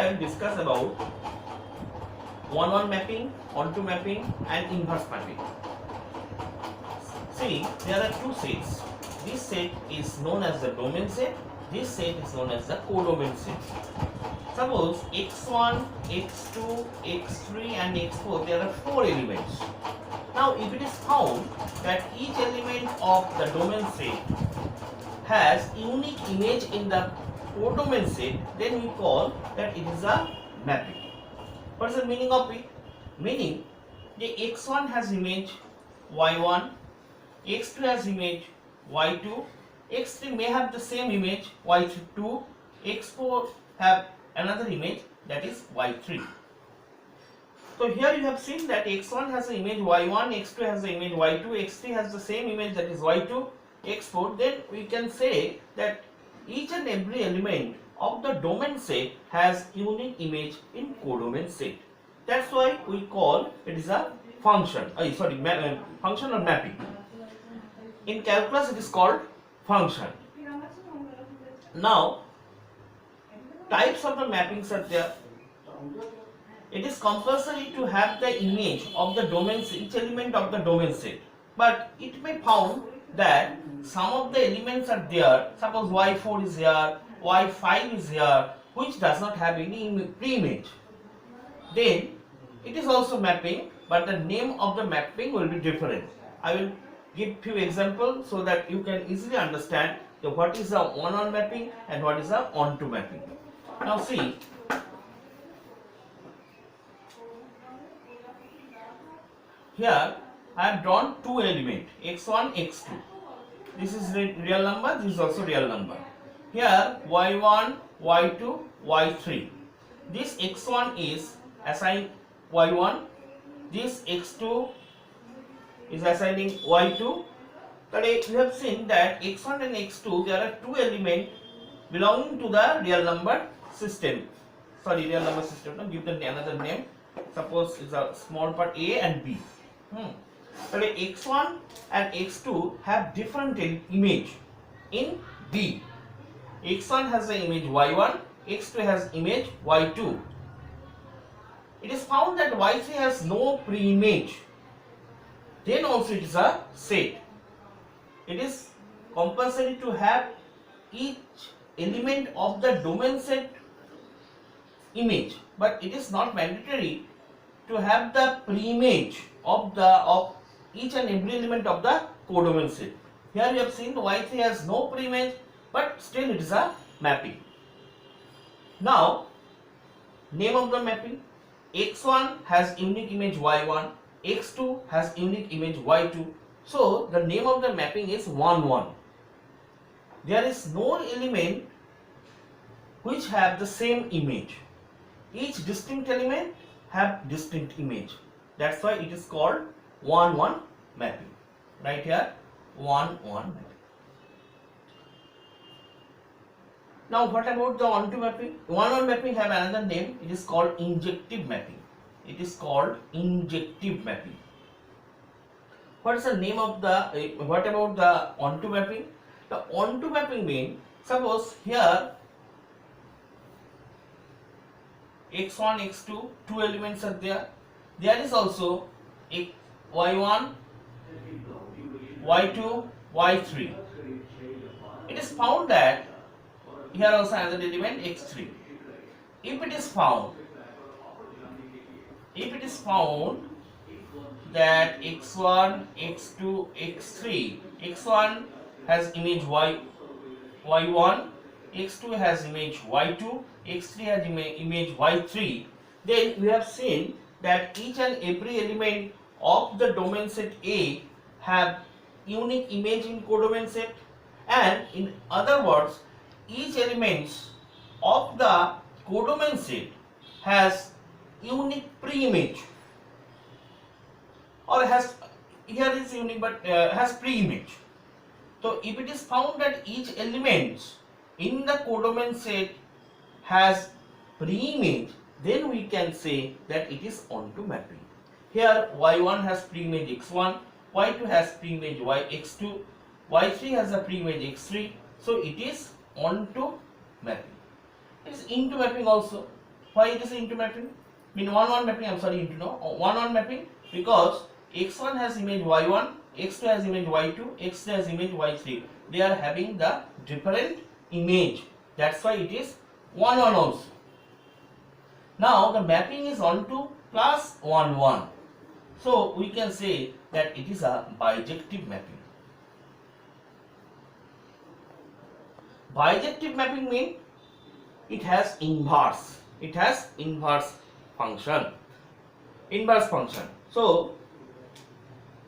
I will discuss about 1-1 mapping, onto mapping and inverse mapping. See, there are two sets. This set is known as the domain set. This set is known as the codomain set. Suppose x1, x2, x3 and x4, there are 4 elements. Now if it is found that each element of the domain set has unique image in the codomain set, then we call that it is a mapping. What is the meaning of it? Meaning the x1 has image y1, x2 has image y2, x3 may have the same image y2, x4 have another image, that is y3. So here you have seen that x1 has the image y1, x2 has the image y2, x3 has the same image, that is y2, x4. Then we can say that each and every element of the domain set has unique image in codomain set. That's why we call it is a function. Function or mapping. In calculus it is called function. Now types of the mappings are there. It is compulsory to have the image of the domain, each element of the domain set. But it may found that some of the elements are there. Suppose y4 is here, y5 is here, which does not have any pre-image. Then it is also mapping, but the name of the mapping will be different. I will give few examples so that you can easily understand what is a one-on mapping and what is a onto mapping. Now see, here I have drawn two elements x1, x2. This is real number, this is also real number. Here y1, y2, y3. This x1 is assigned y1, this x2 is assigning y2. Today we have seen that x1 and x2, there are two elements belonging to the real number system. Real number system. Now give them another name. Suppose it's a small part A and B. Today x1 and x2 have different image in B. x1 has the image y1, x2 has image y2. It is found that y3 has no pre-image. Then also it is a set. It is compulsory to have each element of the domain set image, but it is not mandatory to have the pre-image of each and every element of the codomain set. Here you have seen y3 has no pre-image, but still it is a mapping. Now name of the mapping: x1 has unique image y1, x2 has unique image y2. So the name of the mapping is 1-1. There is no element which have the same image. Each distinct element have distinct image. That's why it is called 1-1 mapping. Right here, 1-1 mapping. Now what about the onto mapping? 1-1 mapping have another name. It is called injective mapping. It is called injective mapping. What is the name of the, what about the onto mapping? The onto mapping means, suppose here x1, x2, two elements are there. There is also y1, y2, y3. It is found that here also another element x3. If it is found that x1, x2, x3, x1 has image y1, x2 has image y2, x3 has image y3, then we have seen that each and every element of the domain set A have unique image in codomain set, and in other words, each element of the codomain set has unique pre-image, or has, here is unique but has pre-image. So if it is found that each element in the codomain set has pre-image, then we can say that it is onto mapping. Here y1 has pre-image x1, y2 has pre-image x2, y3 has a pre-image x3, so it is onto mapping. It is into mapping also. Why it is into mapping? Mean 1 1 mapping, I'm sorry, into no 1 1 mapping, because x1 has image y1, x2 has image y2, x3 has image y3. They are having the different image. That's why it is 1 1 also. Now the mapping is onto plus 1 1. So we can say that it is a bijective mapping. Bijective mapping means it has inverse. It has inverse function. Inverse function. So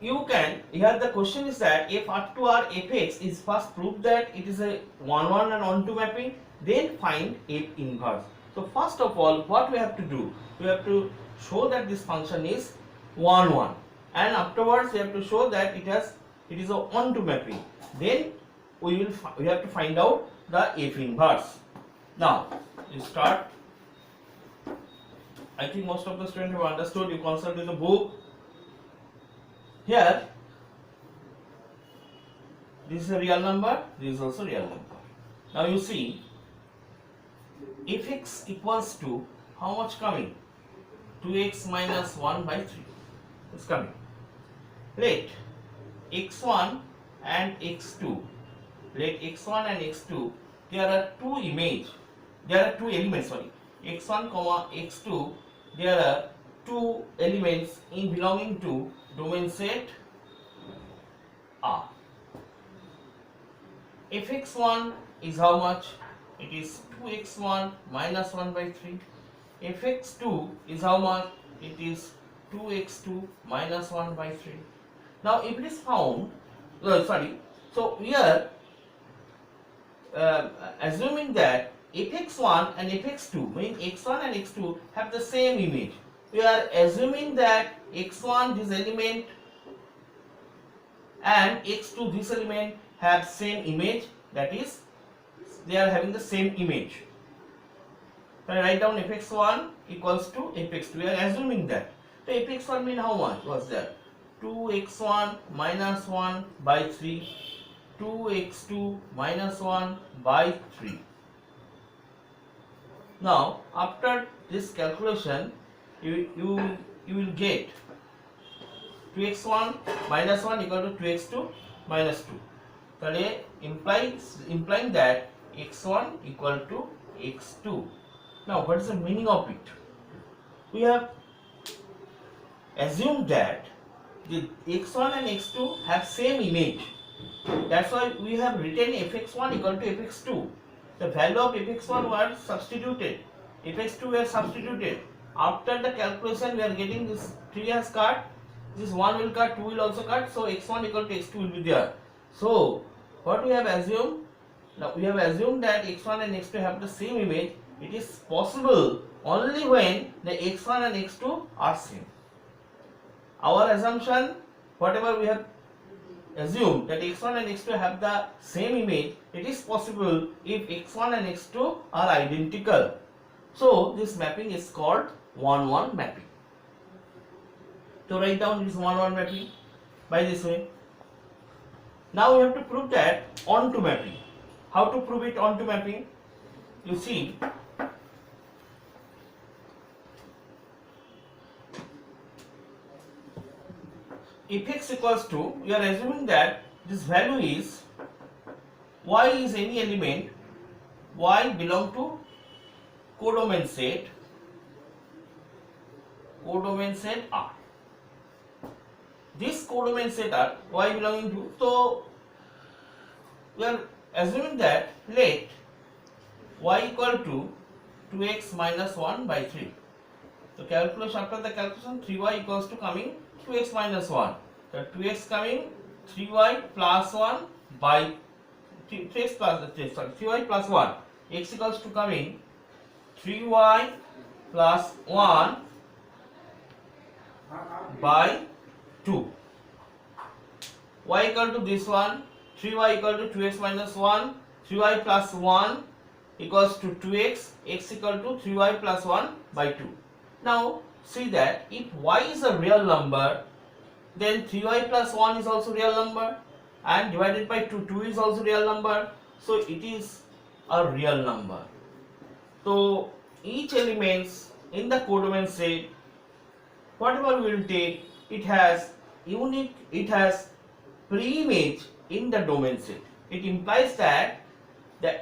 you can, here the question is that if R2 or fx is first prove that it is a 1 1 and onto mapping, then find f inverse. So first of all, what we have to do? We have to show that this function is 1 1, and afterwards we have to show that it is a onto mapping. Then we have to find out the f inverse. Now you start. I think most of the students have understood. You consult with the book. Here, this is a real number. This is also real number. Now you see, fx equals to how much coming? 2x minus 1 by 3 is coming. Let x1 and x2. Let x1 and x2. There are two image. There are two elements. Sorry, x1 comma x2. There are two elements in belonging to domain set R. fx1 is how much? It is 2x1 minus 1 by 3. fx2 is how much? It is 2x2 minus 1 by 3. Now if it is found, so we are assuming that fx1 and fx2, meaning x1 and x2 have the same image. We are assuming that x1 this element and x2 this element have same image, that is they are having the same image. So I write down fx1 equals to fx2. We are assuming that. So fx1 mean how much was there? 2x1 minus 1 by 3, 2x2 minus 1 by 3. Now after this calculation, you will get 2x1 minus 1 equal to 2x2 minus 2. So implying that x1 equal to x2. Now what is the meaning of it? We have assumed that the x1 and x2 have same image. That's why we have written fx1 equal to fx2. The value of fx1 was substituted, fx2 were substituted. After the calculation, we are getting this 3 has cut, this 1 will cut, 2 will also cut, so x1 equal to x2 will be there. So what we have assumed? Now we have assumed that x1 and x2 have the same image. It is possible only when the x1 and x2 are same. Our assumption, whatever we have assumed that x1 and x2 have the same image, it is possible if x1 and x2 are identical. So this mapping is called 1 1 mapping. To write down this 1 1 mapping by this way. Now we have to prove that onto mapping. How to prove it onto mapping? You see, if x equals to, we are assuming that this value is y is any element, y belong to codomain set R. This codomain set R, y belonging to, so we are assuming that let y equal to 2x minus 1 by 3. So calculation, after the calculation, 3y equals to coming 2x minus 1. So 2x coming 3y plus 1 by 3x plus 3y plus 1. X equals to coming 3y plus 1 by 2. Y equal to this one, 3y equal to 2x minus 1, 3y plus 1 equals to 2x, x equal to 3y plus 1 by 2. Now see that if y is a real number, then 3y plus 1 is also real number, and divided by 2 is also real number, so it is a real number. So each elements in the codomain set, whatever we will take, it has pre-image in the domain set. It implies that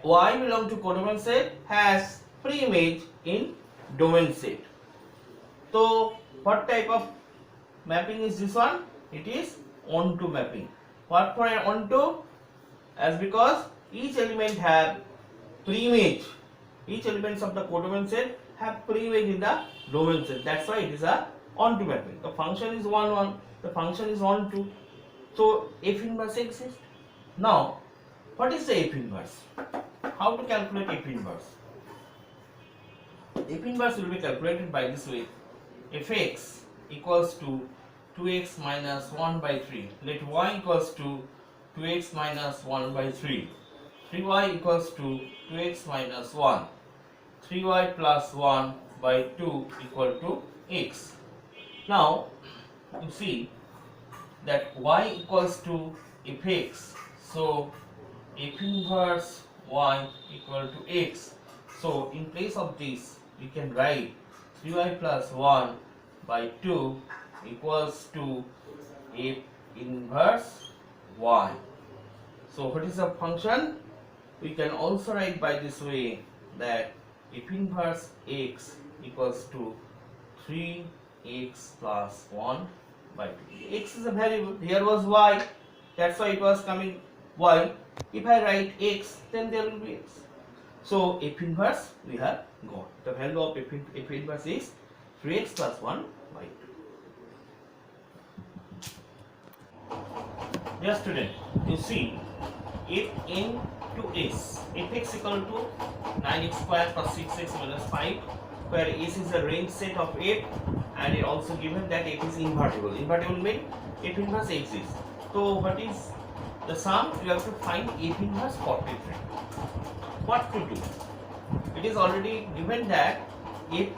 Y belong to codomain set has pre-image in domain set. So what type of mapping is this one? It is onto mapping. What for an onto? As because each element have pre-image. Each elements of the codomain set have pre-image in the domain set. That's why it is a onto mapping. The function is 1 1. The function is onto. So F inverse exists. Now, what is the F inverse? How to calculate F inverse? F inverse will be calculated by this way. Fx equals to 2x minus 1 by 3. Let y equals to 2x minus 1 by 3. 3y equals to 2x minus 1. 3y plus 1 by 2 equal to x. Now, you see that y equals to fx. So, f inverse y equal to x. So, in place of this, we can write 3y plus 1 by 2 equals to f inverse y. So, what is the function? We can also write by this way that f inverse x equals to 3x plus 1 by 2. X is a variable. Here was y. That's why it was coming y. If I write x, then there will be x. So f inverse we have got. The value of f inverse is 3x plus 1 by 2. Dear student, you see if n to s, fx equal to 9x square plus 6x minus 5, where s is a range set of f, and it also given that f is invertible. Invertible means f inverse exists. So what is the sum? You have to find f inverse 43. What to do? It is already given that f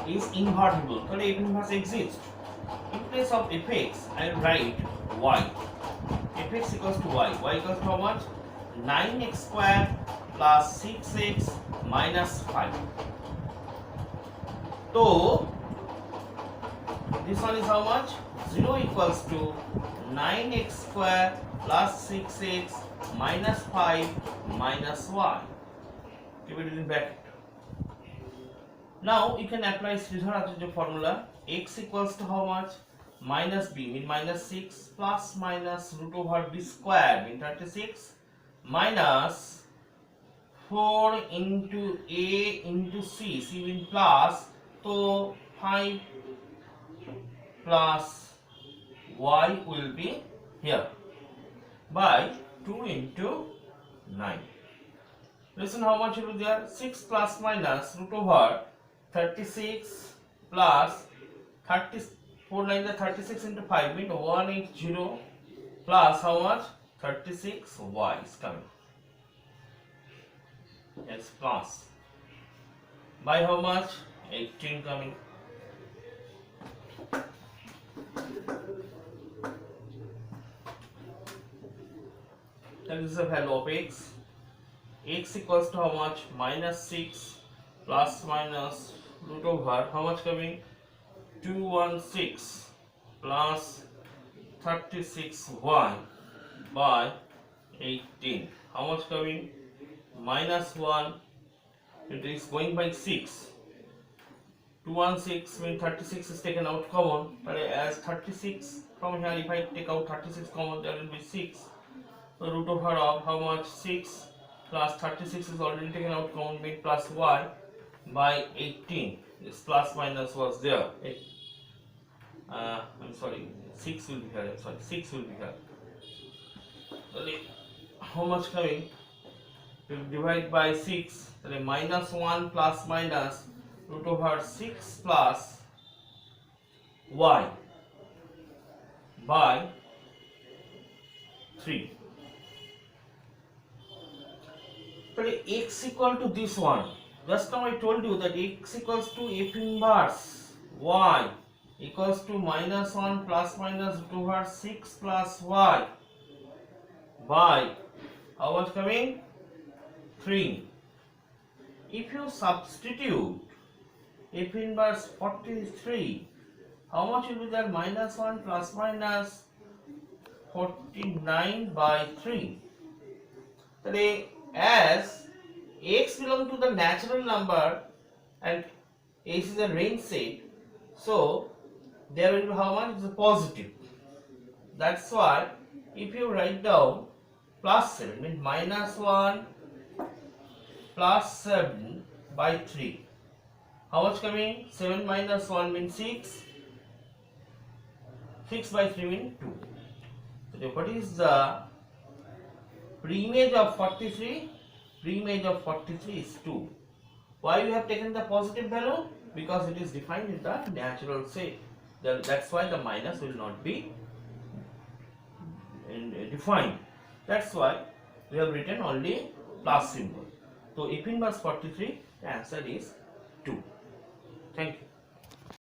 is invertible. So f inverse exists. In place of fx, I will write y. Fx equals to y. Y equals to how much? 9x square plus 6x minus 5. So this one is how much? 0 equals to 9x square plus 6x minus 5 minus y. Keep it in bracket. Now you can apply Sridhar formula. X equals to how much? Minus b mean minus 6 plus minus root over b square mean 36 minus 4 into a into c, c mean plus, so 5 plus y will be here by 2 into 9. Listen how much will be there? 6 plus minus root over 36 plus 4 9 the 36 into 5 means 180 plus how much? 36 y is coming. It's plus by how much? 18 coming. That is the value of x. X equals to how much? Minus 6 plus minus root over how much coming? 216 plus 36y by 18. How much coming? Minus 1. It is going by 6. 216 means 36 is taken out common, but as 36 from here, if I take out 36 common, there will be 6. So root over of how much? 6 plus 36 is already taken out common, means plus y by 18. This plus minus was there. I'm sorry, 6 will be here. I'm sorry, 6 will be here. So how much coming? We will divide by 6. So minus 1 plus minus root over 6 plus y by 3. So x equal to this one. Just now I told you that x equals to f inverse y equals to minus 1 plus minus root over 6 plus y by how much coming? 3. If you substitute F inverse 43. How much will be there? Minus 1 plus minus 49 by 3. Today, as x belongs to the natural number and x is a range set, so there will be how much? It's a positive. That's why if you write down plus 7 means minus 1 plus 7 by 3. How much coming? 7 minus 1 means 6. 6 by 3 means 2. So what is the preimage of 43? Preimage of 43 is 2. Why we have taken the positive value? Because it is defined in the natural set. That's why the minus will not be defined. That's why we have written only plus symbol. So F inverse 43, the answer is 2. Thank you.